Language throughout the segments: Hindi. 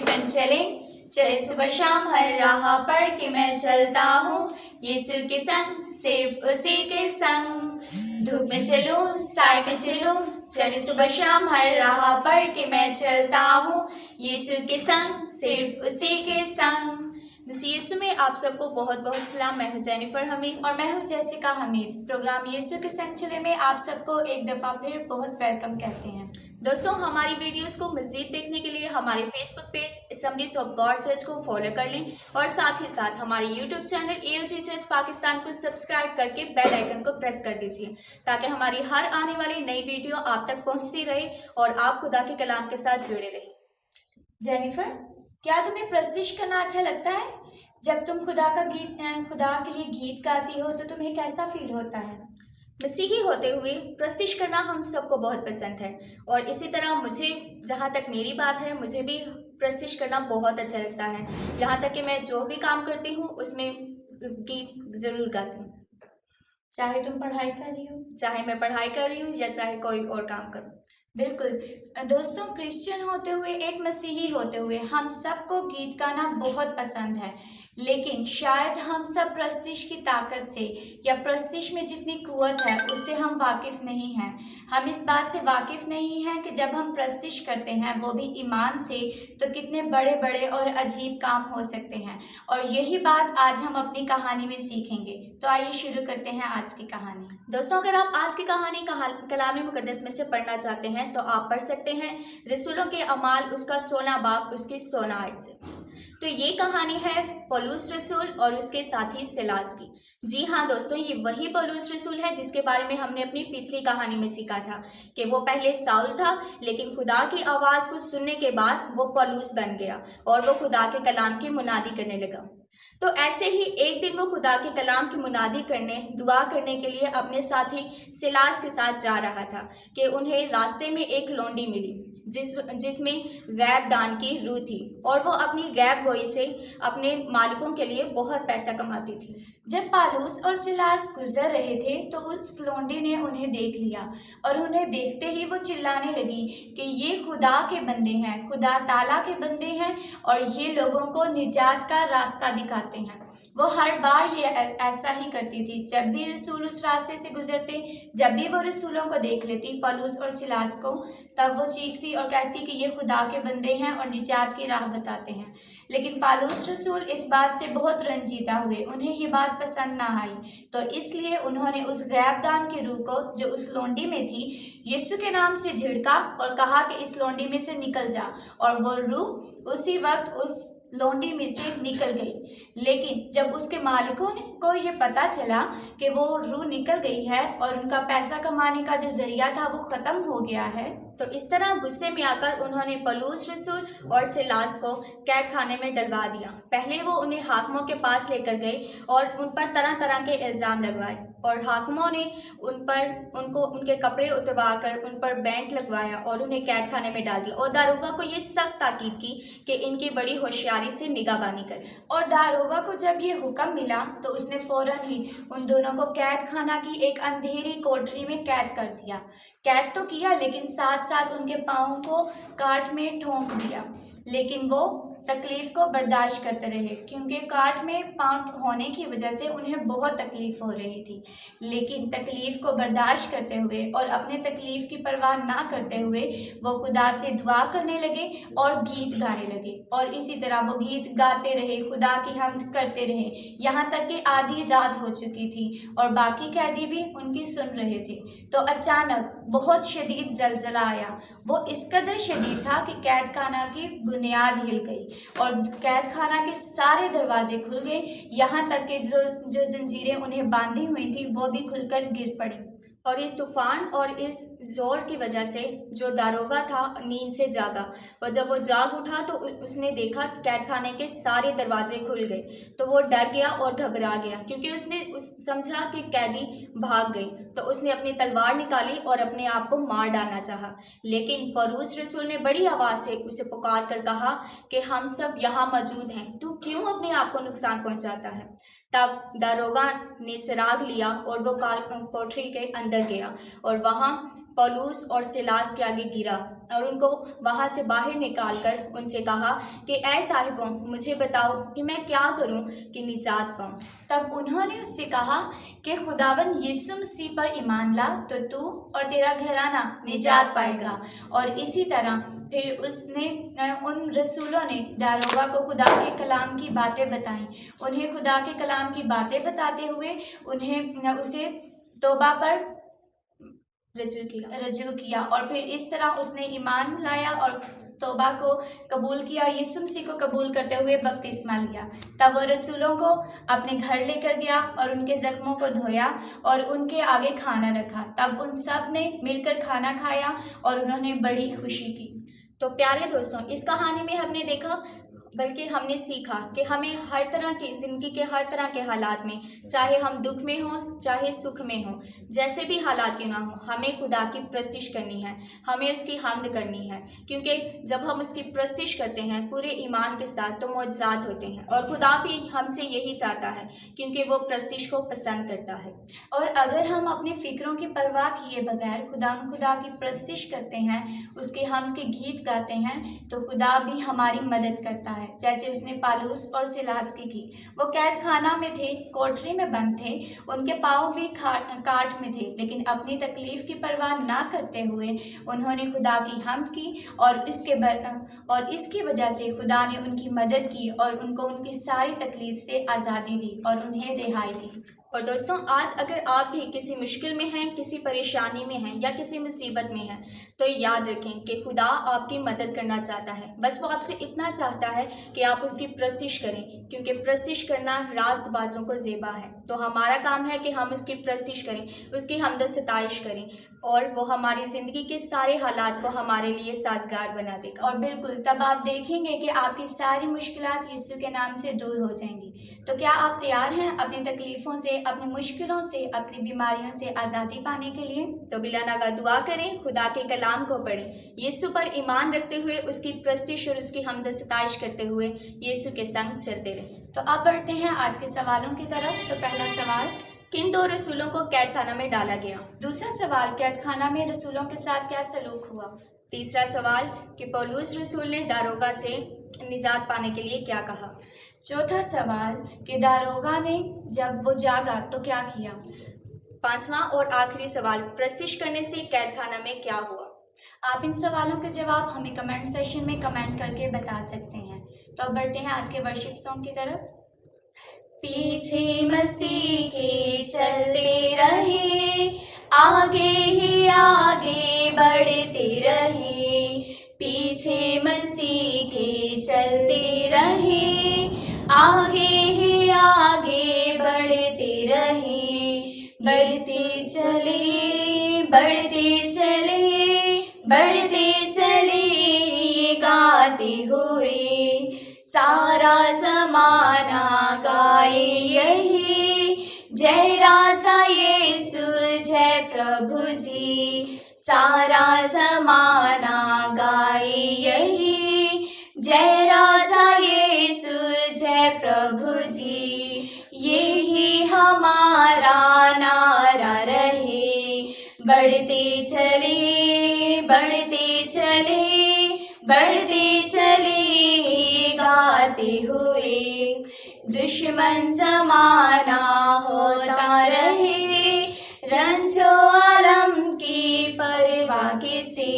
संग चले, चले सुबह शाम हर राह पढ़ के मैं चलता हूँ, यीशु के संग, सिर्फ उसी के संग। धूप में चलूं, साय में चलूं, चले सुबह शाम हर राह पढ़ के मैं चलता हूँ, यीशु के संग, सिर्फ उसी के संग। मसीह यीशु में आप सबको बहुत बहुत सलाम। मैं हूं जेनिफर हमीद और मैं हूं जेसिका हमीद। प्रोग्राम यीशु के संग चले में आप सबको एक दफ़ा फिर बहुत वेलकम कहते हैं। दोस्तों, हमारी वीडियोस को मज़ीद देखने के लिए हमारे Facebook page assemblies of God church को फॉलो कर लें और साथ ही साथ हमारे YouTube channel AOG church Pakistan को सब्सक्राइब करके बेल आइकन को प्रेस कर दीजिए ताकि हमारी हर आने वाली नई वीडियो आप तक पहुंचती रहे और आप खुदा के कलाम के साथ जुड़े रहे। जेनिफर, क्या तुम्हें प्रस्तुति करना अच्छा लगता है? जब तुम खुदा के लिए गीत गाती हो तो तुम्हें कैसा फील होता है? मसीही होते हुए प्रस्तुति करना हम सबको बहुत पसंद है और इसी तरह मुझे, जहाँ तक मेरी बात है, मुझे भी प्रस्तुति करना बहुत अच्छा लगता है। यहाँ तक कि मैं जो भी काम करती हूँ उसमें गीत ज़रूर गाती हूँ, चाहे तुम पढ़ाई कर रही हो, चाहे मैं पढ़ाई कर रही हूँ या चाहे कोई और काम करूँ। बिल्कुल दोस्तों, क्रिश्चियन होते हुए, एक मसीही होते हुए हम सबको गीत गाना बहुत पसंद है, लेकिन शायद हम सब प्रस्तिश की ताकत से या प्रस्तिश में जितनी कुव्वत है उससे हम वाकिफ़ नहीं हैं। हम इस बात से वाकिफ़ नहीं हैं कि जब हम प्रस्तिश करते हैं वो भी ईमान से, तो कितने बड़े बड़े और अजीब काम हो सकते हैं। और यही बात आज हम अपनी कहानी में सीखेंगे। तो आइए शुरू करते हैं आज की कहानी। दोस्तों, अगर आप आज की कहानी कलाम मुक़द्दस में से पढ़ना चाहते हैं तो आप पढ़ सकते हैं रसूलों के अमाल उसका 16 बाब उसकी 16 आयत से। तो ये कहानी है पौलुस रसूल और उसके साथी सिलास की। जी हाँ दोस्तों, ये वही पौलुस रसूल है जिसके बारे में हमने अपनी पिछली कहानी में सीखा था कि वो पहले साउल था, लेकिन खुदा की आवाज़ को सुनने के बाद वो पौलुस बन गया और वो खुदा के कलाम की मुनादी करने लगा। तो ऐसे ही एक दिन वो खुदा के कलाम की मुनादी करने, दुआ करने के लिए अपने साथी सिलास के साथ जा रहा था कि उन्हें रास्ते में एक लौंडी मिली जिसमें गैब दान की रूह थी और वो अपनी गैब गोई से अपने मालिकों के लिए बहुत पैसा कमाती थी। जब पौलुस और सिलास गुजर रहे थे तो उस लौंडी ने उन्हें देख लिया और उन्हें देखते ही वो चिल्लाने लगी कि ये खुदा के बंदे हैं, खुदा ताला के बंदे हैं और ये लोगों को निजात का रास्ता दिखाते हैं। वो हर बार ये ऐसा ही करती थी। जब भी रसूल उस रास्ते से गुजरते, जब भी वो रसूलों को देख लेती, पौलुस और सिलास को, तब वो चीखती और कहती कि ये खुदा के बंदे हैं और निजात की राह बताते हैं। लेकिन पौलुस रसूल इस बात से बहुत रंजीदा हुए, उन्हें ये बात पसंद ना आई, तो इसलिए उन्होंने उस गैबदान की रूह को जो उस लौंडी में थी यीशु के नाम से झिड़का और कहा कि इस लौंडी में से निकल जा, और वो रूह उसी वक्त उस लौंडी में से निकल गई। लेकिन जब उसके मालिकों को ये पता चला कि वो रूह निकल गई है और उनका पैसा कमाने का जो जरिया था वो ख़त्म हो गया है, तो इस तरह गुस्से में आकर उन्होंने पौलुस रसूल और सिलास को कैद खाने में डलवा दिया। पहले वो उन्हें हाकिमों के पास लेकर गए और उन पर तरह तरह के इल्ज़ाम लगवाए और हाकिमों ने उनको उनके कपड़े उतरवा कर उन पर बैंड लगवाया और उन्हें कैद खाने में डाल दिया। और दारोगा को ये सख्त ताकीद की कि इनकी बड़ी होशियारी से निगाहबानी करें। और दारोगा को जब ये हुक्म मिला तो उसने फ़ौरन ही उन दोनों को कैद खाना की एक अंधेरी कोठरी में कैद कर दिया। कैद तो किया, लेकिन साथ साथ उनके पाँव को काट में ठोंक दिया, लेकिन वो तकलीफ़ को बर्दाश्त करते रहे क्योंकि काट में पाँव होने की वजह से उन्हें बहुत तकलीफ़ हो रही थी। लेकिन तकलीफ़ को बर्दाश्त करते हुए और अपने तकलीफ़ की परवाह ना करते हुए वो खुदा से दुआ करने लगे और गीत गाने लगे। और इसी तरह वो गीत गाते रहे, खुदा की हम्द करते रहे, यहाँ तक कि आधी रात हो चुकी थी और बाकी कैदी भी उनकी सुन रहे थे। तो अचानक बहुत शदीद ज़लज़ला आया। वो इस कदर शदीद था कि कैद खाना की बुनियाद हिल गई और कैद खाना के सारे दरवाजे खुल गए, यहाँ तक कि जो जंजीरें उन्हें बांधी हुई थी वो भी खुलकर गिर पड़ी। और इस तूफान और इस जोर की वजह से जो दारोगा था नींद से जागा, और जब वो जाग उठा तो उसने देखा कैद खाने के सारे दरवाजे खुल गए। तो वो डर गया और घबरा गया क्योंकि उसने समझा कि कैदी भाग गई। तो उसने अपनी तलवार निकाली और अपने आप को मार डालना चाहा, लेकिन पौलुस रसूल ने बड़ी आवाज़ से उसे पुकार कर कहा कि हम सब यहाँ मौजूद हैं, तू क्यों अपने आप को नुकसान पहुँचाता है। तब दारोगा ने चिराग लिया और वो कोठरी के अंदर गया और वहाँ पौलुस और सिलास के आगे गिरा और उनको वहां से बाहर निकालकर उनसे कहा कि ऐ साहिबों, मुझे बताओ कि मैं क्या करूं कि निजात पाऊं। तब उन्होंने उससे कहा कि खुदावन यीशु मसीह पर ईमान ला तो तू और तेरा घराना निजात पाएगा। और इसी तरह फिर उसने उन रसूलों ने दारोगा को खुदा के कलाम की बातें बताई। उन्हें खुदा के कलाम की बातें बताते हुए उसे तौबा पर रजू किया और फिर इस तरह उसने ईमान लाया और तौबा को कबूल किया और यीशु मसीह को कबूल करते हुए बपतिस्मा लिया। तब वो रसूलों को अपने घर लेकर गया और उनके जख्मों को धोया और उनके आगे खाना रखा। तब उन सब ने मिलकर खाना खाया और उन्होंने बड़ी खुशी की। तो प्यारे दोस्तों, इस कहानी में हमने देखा बल्कि हमने सीखा कि हमें हर तरह की ज़िंदगी के हर तरह के हालात में, चाहे हम दुख में हों चाहे सुख में हों, जैसे भी हालात क्यों ना हो, हमें खुदा की प्रस्तिश करनी है, हमें उसकी हम्द करनी है। क्योंकि जब हम उसकी प्रस्तिश करते हैं पूरे ईमान के साथ तो मौजज़ात होते हैं और खुदा भी हमसे यही चाहता है क्योंकि वो प्रस्तिश को पसंद करता है। और अगर हम अपनी फ़िक्रों की परवाह किए बगैर खुदा की प्रस्तिश करते हैं, उसके हम्द के गीत गाते हैं, तो खुदा भी हमारी मदद करता है, जैसे उसने पौलुस और सिलास की। वो कैद खाना में थे, कोठरी में बंद थे, उनके पाँव भी काट में थे, लेकिन अपनी तकलीफ की परवाह ना करते हुए उन्होंने खुदा की हम्द की और इसकी वजह से खुदा ने उनकी मदद की और उनको उनकी सारी तकलीफ से आज़ादी दी और उन्हें रिहाई दी। और दोस्तों, आज अगर आप भी किसी मुश्किल में हैं, किसी परेशानी में हैं या किसी मुसीबत में हैं, तो याद रखें कि खुदा आपकी मदद करना चाहता है। बस वो आपसे इतना चाहता है कि आप उसकी प्रस्तिश करें, क्योंकि प्रस्तिश करना रास्तबाजों को ज़ेबा है। तो हमारा काम है कि हम उसकी प्रस्तिश करें, उसकी हम्द सताइश करें और वो हमारी ज़िंदगी के सारे हालात को हमारे लिए साजगार बना देगा। और बिल्कुल तब आप देखेंगे कि आपकी सारी मुश्किलात यीशु के नाम से दूर हो जाएंगी। तो क्या आप तैयार हैं अपनी तकलीफ़ों से, अपनी मुश्किलों से, अपनी बीमारियों से आज़ादी पाने के लिए? तो बिला नागा दुआ करें, खुदा के कलाम को पढ़ें, यीशु पर ईमान रखते हुए उसकी प्रस्तिश और उसकी हम्द सताइश करते हुए यीशु के संग चलते रहें। तो अब बढ़ते हैं आज के सवालों की तरफ। तो पहला सवाल, किन दो रसूलों को कैद खाना में डाला गया? दूसरा सवाल, कैद खाना में रसूलों के साथ क्या सलूक हुआ? तीसरा सवाल, कि पौलुस रसूल ने दारोगा से निजात पाने के लिए क्या कहा? चौथा सवाल, कि दारोगा ने जब वो जागा तो क्या किया? पांचवा और आखिरी सवाल, प्रस्तिश करने से कैद खाना में क्या हुआ? आप इन सवालों के जवाब हमें कमेंट सेशन में कमेंट करके बता सकते हैं। तो अब बढ़ते हैं आज के वर्शिप सॉन्ग की तरफ। पीछे मसीह के चलते रहे, आगे ही आगे बढ़ते रहे, पीछे मसीह के चलते रहे, आगे ही आगे बढ़ते रहे, बढ़ते चले बढ़ते चले बढ़ते चले ये गाते हुए, सारा ज़माना गाए यही, जय राजा यीशु जय प्रभु जी, सारा ज़माना गाए यही, जय राजा यीशु जय प्रभु जी, यही हमारा नारा रहे, बढ़ते चले बढ़ते चले बढ़ते चले गाते हुए, दुश्मन ज़माना होता रहे, रंजो आलम की परवाह किसे,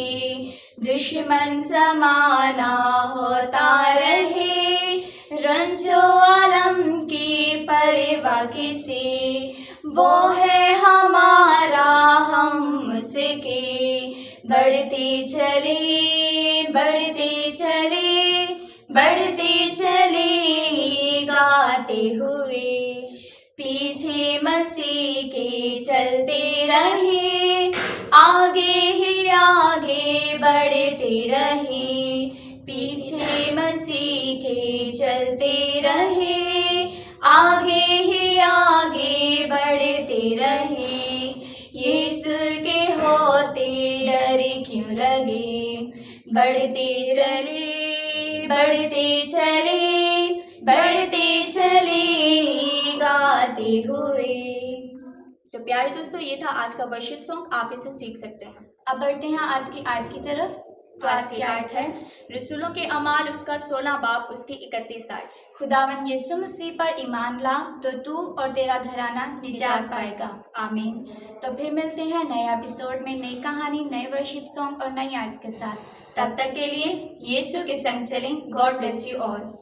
दुश्मन ज़माना होता रहे, रंजो आलम की परवाह किसे, वो है हमारा हम उसके, बढ़ते चले बढ़ते चले बढ़ते चले गाते हुए, पीछे मसीह के चलते रहे, आगे ही आगे बढ़ते रहे, पीछे मसीह के चलते रहे, आगे ही आगे बढ़ते रहे, यीशु के होते डर क्यों लगे, बढ़ते चले बढ़ते चले बढ़ते चले गाते हुए। तो प्यारे दोस्तों, ये था आज का वर्शिप सॉन्ग, आप इसे सीख सकते हैं। अब बढ़ते हैं आज की आयत की तरफ। तो आज की आयत है रसूलों के अमाल उसका 16 बाब उसकी 31 आयत। खुदावंद यीशु मसीह पर ईमान ला तो तू और तेरा घराना निजात पाएगा। आमीन। तो फिर मिलते हैं नए एपिसोड में, नई कहानी, नए वर्शिप सॉन्ग और नई आयत के साथ। तब तक के लिए यीशु के संग चलें। God bless you all.